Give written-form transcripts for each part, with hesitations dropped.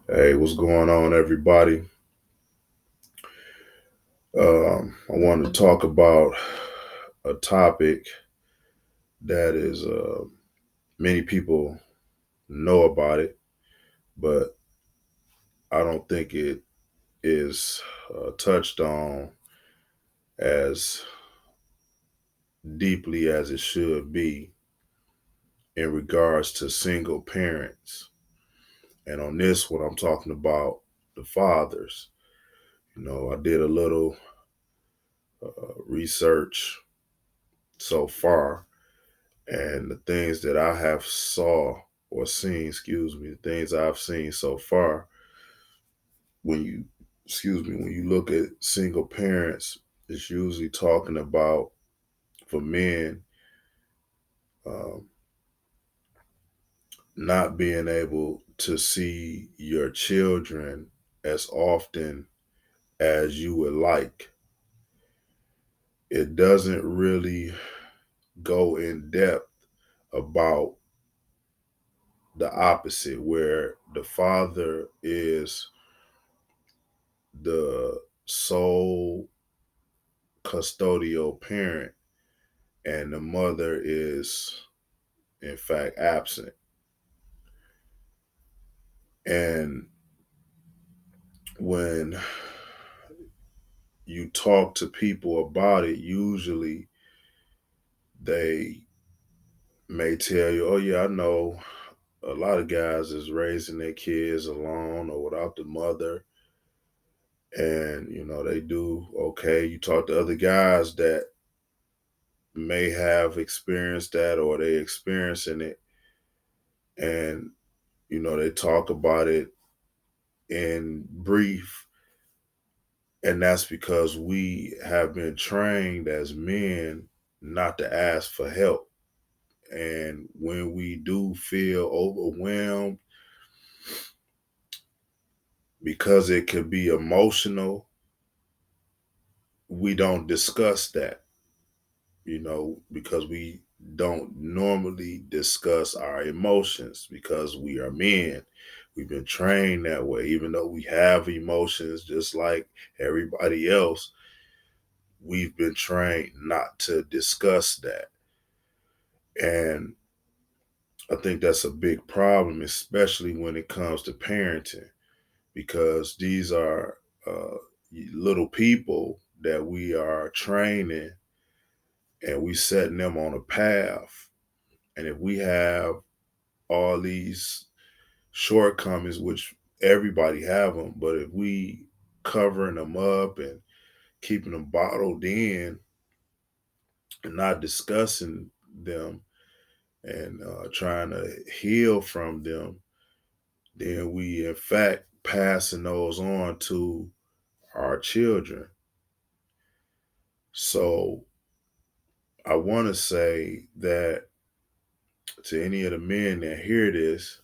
Hey, what's going on, everybody? I want to talk about a topic that is many people know about it, but I don't think it is touched on as deeply as it should be in regards to single parents. And on this one, I'm talking about the fathers. I did a little research so far. And the things that I have saw or seen, the things I've seen so far, when you, when you look at single parents, it's usually talking about for men um, not being able to see your children as often as you would like. It doesn't really go in depth about the opposite, where the father is the sole custodial parent and the mother is in fact absent. And when you talk to people about it, usually they may tell you, oh yeah, I know a lot of guys is raising their kids alone or without the mother, and they do okay. You talk to other guys that may have experienced that or they experiencing it, and they talk about it in brief, and that's because we have been trained as men not to ask for help. And when we do feel overwhelmed, because it could be emotional, we don't discuss that, because we don't normally discuss our emotions because we are men. We've been trained that way, even though we have emotions just like everybody else. We've been trained not to discuss that. And I think that's a big problem, especially when it comes to parenting, because these are uh, little people that we are training and we setting them on a path. And if we have all these shortcomings, which everybody have them, but if we covering them up and keeping them bottled in and not discussing them and trying to heal from them, then we in fact passing those on to our children. So I want to say that to any of the men that hear this,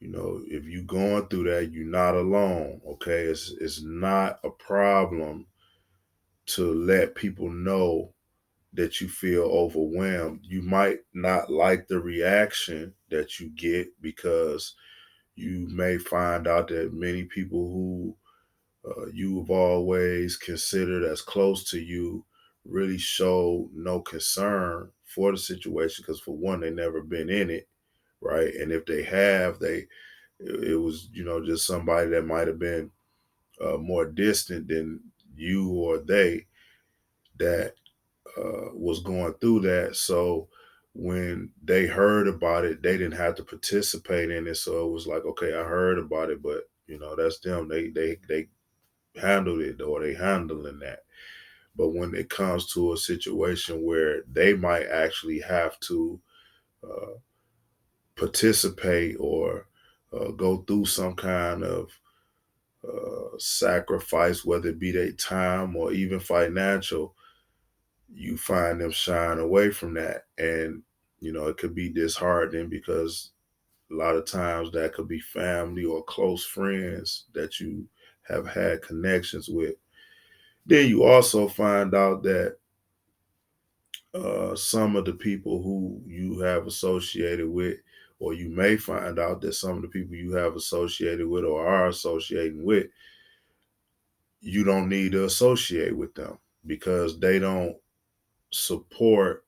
if you going through that, you're not alone. Okay, it's not a problem to let people know that you feel overwhelmed. You might not like the reaction that you get because you may find out that many people who you have always considered as close to you really show no concern for the situation because, for one, they never been in it, right? And if they have, it was just somebody that might have been more distant than you or they that was going through that. So when they heard about it, they didn't have to participate in it. So it was like, okay, I heard about it, but that's them. They handled it, or they handling that. But when it comes to a situation where they might actually have to uh, participate or go through some kind of sacrifice, whether it be their time or even financial, you find them shying away from that. And, it could be disheartening because a lot of times that could be family or close friends that you have had connections with. Then you also find out that some of the people who you have associated with or you may find out that some of the people you have associated with or are associating with, you don't need to associate with them because they don't support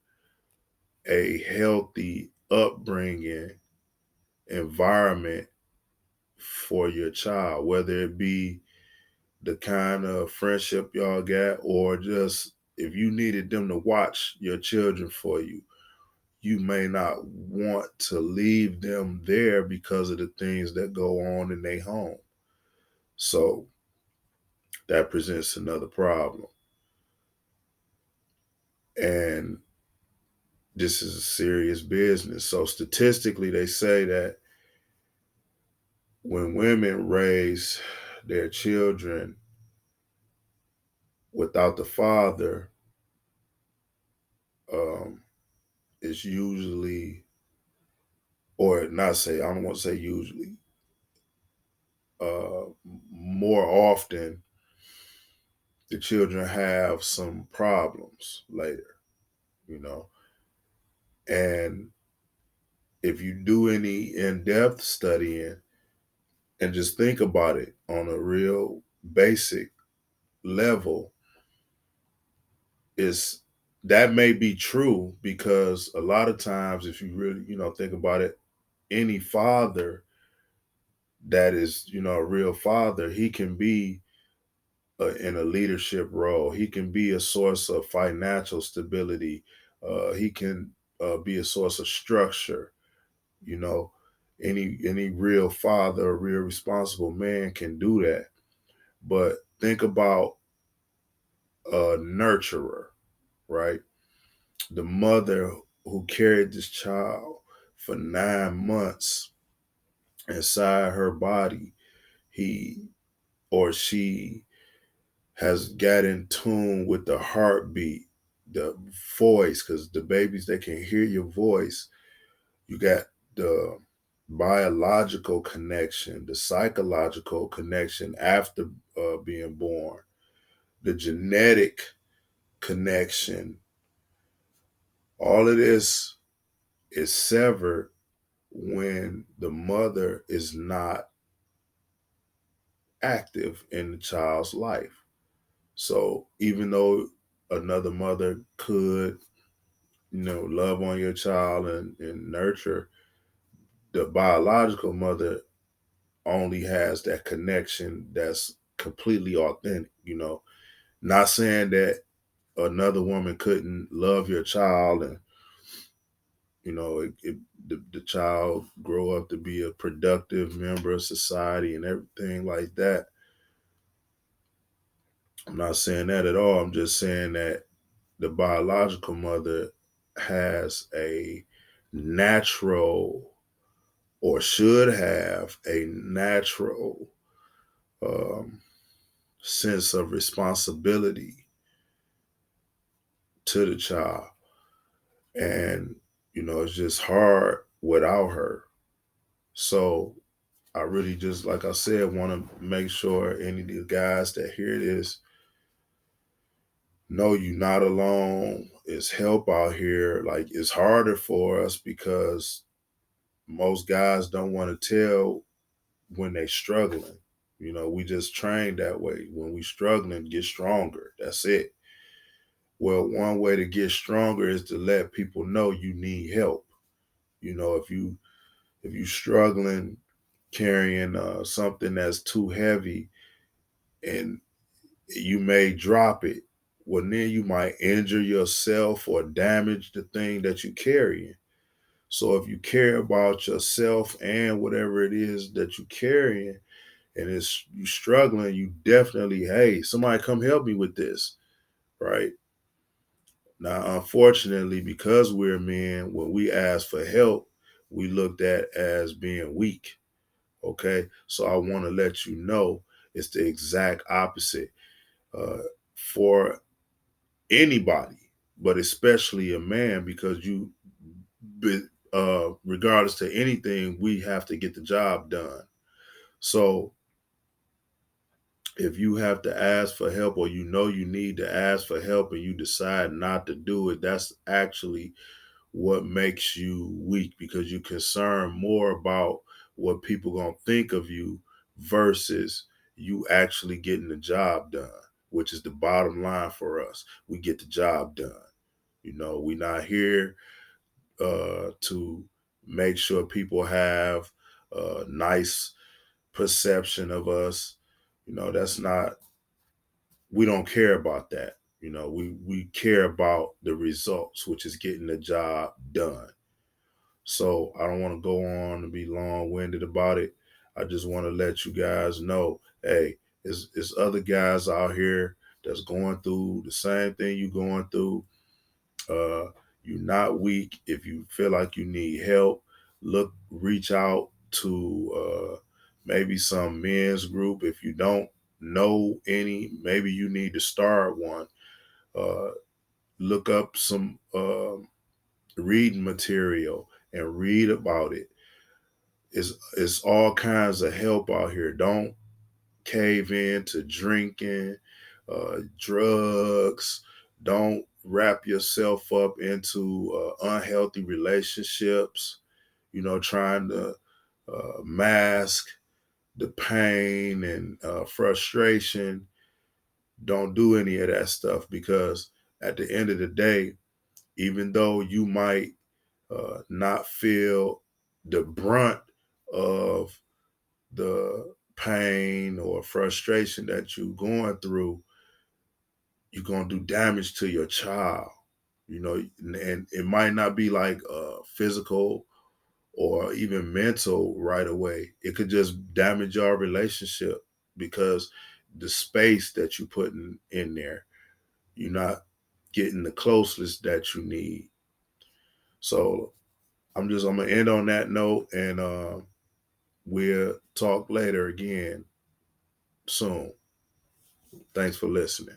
a healthy upbringing environment for your child, whether it be the kind of friendship y'all got or just if you needed them to watch your children for you, you may not want to leave them there because of the things that go on in their home. So that presents another problem. And this is a serious business. So statistically, they say that when women raise their children without the father, um, it's usually, or not say, I don't want to say usually, uh, more often, the children have some problems later, you know. And if you do any in depth studying and just think about it on a real basic level, is that may be true because a lot of times, if you really, think about it, any father that is, a real father, he can be in a leadership role. He can be a source of financial stability. He can be a source of structure. You know, any real father, a real responsible man can do that. But think about a nurturer, right? The mother who carried this child for 9 months inside her body, he or she has got in tune with the heartbeat, the voice, because the babies, they can hear your voice. You got the biological connection, the psychological connection after being born, the genetic connection. All of this is severed when the mother is not active in the child's life. So even though another mother could, love on your child and nurture, the biological mother only has that connection that's completely authentic. Not saying that another woman couldn't love your child and, the child grow up to be a productive member of society and everything like that. I'm not saying that at all. I'm just saying that the biological mother has a natural or should have a natural um, sense of responsibility to the child. And, it's just hard without her. So I really just, like I said, want to make sure any of these guys that hear this know you're not alone. It's help out here. Like, it's harder for us because most guys don't want to tell when they struggling. We just trained that way. When we struggling, get stronger. That's it. Well, one way to get stronger is to let people know you need help. If you struggling carrying something that's too heavy and you may drop it, well, then you might injure yourself or damage the thing that you're carrying. So if you care about yourself and whatever it is that you're carrying, and it's you struggling, you definitely, hey, somebody come help me with this, right? Now, unfortunately, because we're men, when we ask for help, we looked at as being weak. Okay, so I want to let you know it's the exact opposite uh, for anybody, but especially a man, because regardless to anything, we have to get the job done. So if you have to ask for help or you need to ask for help and you decide not to do it, that's actually what makes you weak, because you're concerned more about what people gonna think of you versus you actually getting the job done, which is the bottom line for us. We get the job done. We're not here to make sure people have a nice perception of us. That's not, we don't care about that. We care about the results, which is getting the job done. So I don't want to go on and be long-winded about it. I just want to let you guys know, hey, there's other guys out here that's going through the same thing you're going through. Uh, you're not weak. If you feel like you need help, reach out to maybe some men's group. If you don't know any, maybe you need to start one. Uh, look up some reading material and read about it. It's all kinds of help out here. Don't cave in to drinking, drugs. Don't wrap yourself up into unhealthy relationships, trying to mask the pain and frustration. Don't do any of that stuff, because at the end of the day, even though you might not feel the brunt of the pain or frustration that you're going through, you're going to do damage to your child, and it might not be like physical or even mental right away. It could just damage your relationship, because the space that you're putting in there, you're not getting the closeness that you need. So I'm gonna end on that note, and we'll talk later again soon. Thanks for listening.